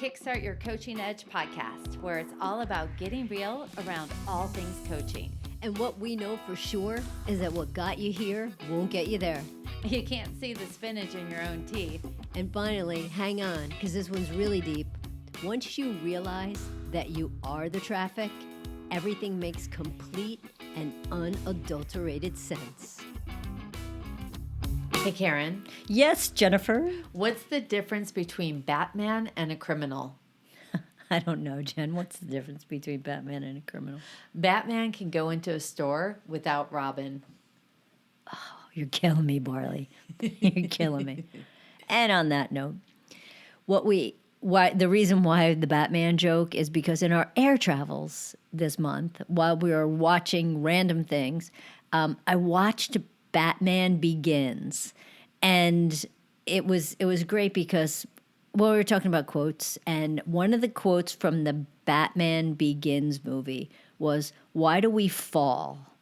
Kickstart Your Coaching Edge podcast, where it's all about getting real around all things coaching. And what we know for sure is that what got you here won't get you there. You can't see the spinach in your own teeth. And finally, hang on, because this one's really deep. Once you realize that you are the traffic, everything makes complete and unadulterated sense. Hey, Karen. Yes, Jennifer? What's the difference between Batman and a criminal? I don't know, Jen. What's the difference between Batman and a criminal? Batman can go into a store without Robin. Oh, you're killing me, Barley. You're killing me. And on that note, the reason why the Batman joke is because in our air travels this month, while we were watching random things, I watched Batman Begins, and it was great because we were talking about quotes, and one of the quotes from the Batman Begins movie was, "Why do we fall?"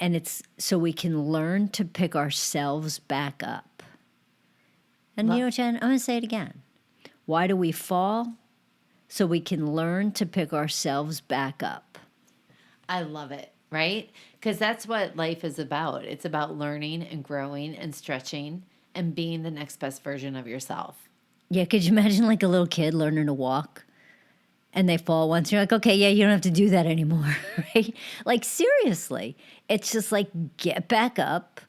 And it's so we can learn to pick ourselves back up. And you know, Jen, I'm going to say it again. Why do we fall? So we can learn to pick ourselves back up. I love it, right? Because that's what life is about. It's about learning and growing and stretching and being the next best version of yourself. Yeah, could you imagine like a little kid learning to walk and they fall once? You're like, okay, yeah, you don't have to do that anymore, right? Like, seriously. It's just like get back up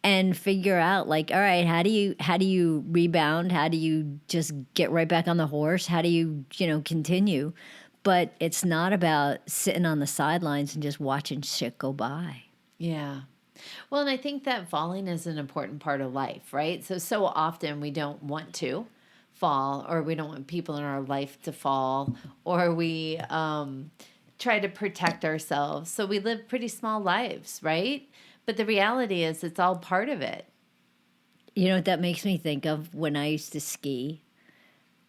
and figure out, like, all right, how do you rebound? How do you just get right back on the horse? How do you continue? But it's not about sitting on the sidelines and just watching shit go by. Yeah. Well, and I think that falling is an important part of life, right? So often we don't want to fall, or we don't want people in our life to fall, or we try to protect ourselves. So we live pretty small lives, right? But the reality is it's all part of it. You know what that makes me think of? When I used to ski.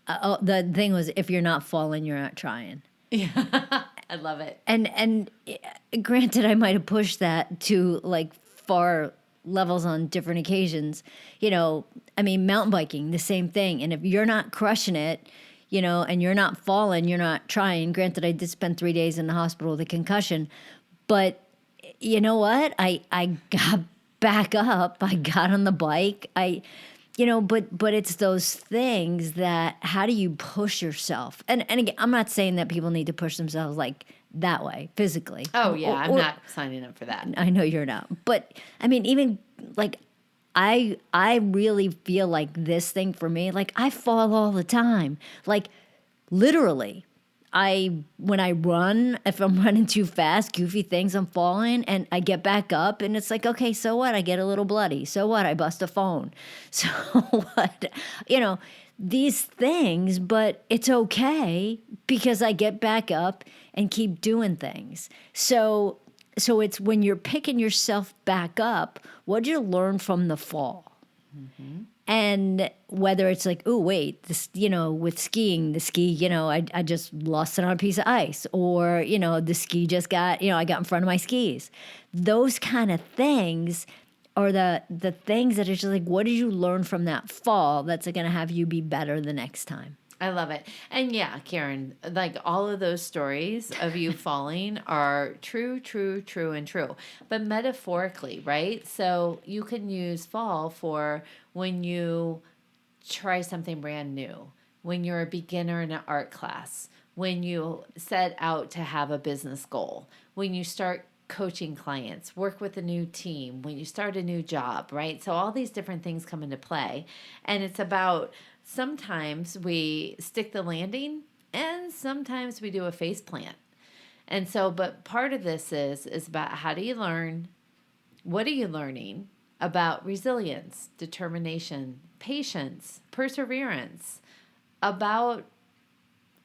The thing was, if you're not falling, you're not trying. Yeah, I love it. And granted, I might have pushed that to like far levels on different occasions. I mean, mountain biking, the same thing. And if you're not crushing it, and you're not falling, you're not trying. Granted, I did spend 3 days in the hospital with a concussion, but you know what? I got back up. I got on the bike. But it's those things that, how do you push yourself? And again, I'm not saying that people need to push themselves like that way physically. Oh yeah, I'm not signing up for that. I know you're not. But I mean, even like I really feel like this thing for me, like I fall all the time. Like literally. When I run, if I'm running too fast, goofy things, I'm falling, and I get back up, and it's like, okay, so what? I get a little bloody. So what? I bust a phone. So what? These things, but it's okay because I get back up and keep doing things. So it's when you're picking yourself back up, what did you learn from the fall? Mm-hmm. And whether it's like, oh, wait, this, with skiing, the ski, I just lost it on a piece of ice, or, the ski just got, I got in front of my skis. Those kind of things are the things that are just like, what did you learn from that fall that's going to have you be better the next time? I love it. And yeah, Karen, like all of those stories of you falling are true. But metaphorically, right? So you can use fall for when you try something brand new, when you're a beginner in an art class, when you set out to have a business goal, when you start coaching clients, work with a new team, when you start a new job, right? So all these different things come into play. And it's about, sometimes we stick the landing and sometimes we do a face plant. And so, but part of this is about, how do you learn? What are you learning about resilience, determination, patience, perseverance, about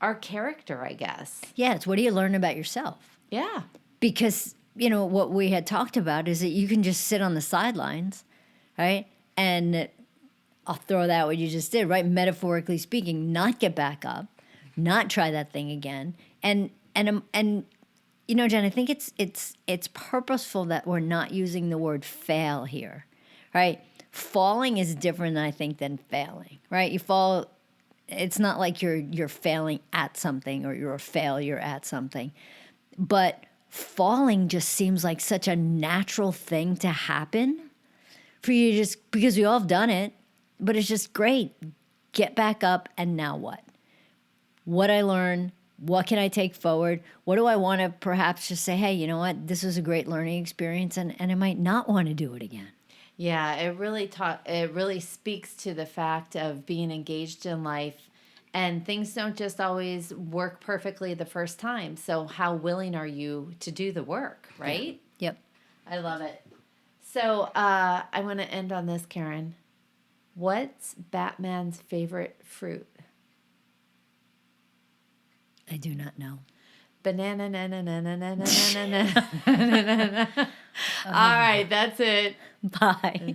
our character, I guess? Yeah, it's what do you learn about yourself? Yeah. Because, what we had talked about is that you can just sit on the sidelines, right? And I'll throw that what you just did, right? Metaphorically speaking, not get back up, not try that thing again. And Jen, I think it's purposeful that we're not using the word fail here, right? Falling is different, I think, than failing, right? You fall it's not like you're failing at something or you're a failure at something. But falling just seems like such a natural thing to happen for you, just because we all have done it. But it's just great. Get back up, and now what? What I learn, what can I take forward? What do I want to perhaps just say, hey, you know what? This was a great learning experience, and I might not want to do it again. Yeah, it really speaks to the fact of being engaged in life, and things don't just always work perfectly the first time. So how willing are you to do the work, right? Yep. I love it. So I want to end on this, Karen. What's Batman's favorite fruit? I do not know. Banana. All right, that's it. Bye.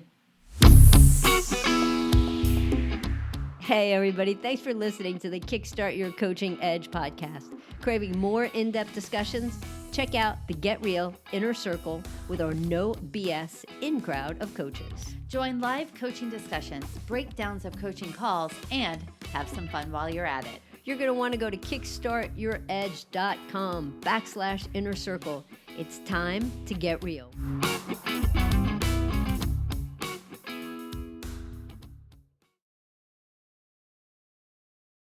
Hey, everybody. Thanks for listening to the Kickstart Your Coaching Edge podcast. Craving more in-depth discussions? Check out the Get Real Inner Circle with our no BS in-crowd of coaches. Join live coaching discussions, breakdowns of coaching calls, and have some fun while you're at it. You're going to want to go to kickstartyouredge.com/inner circle. It's time to get real.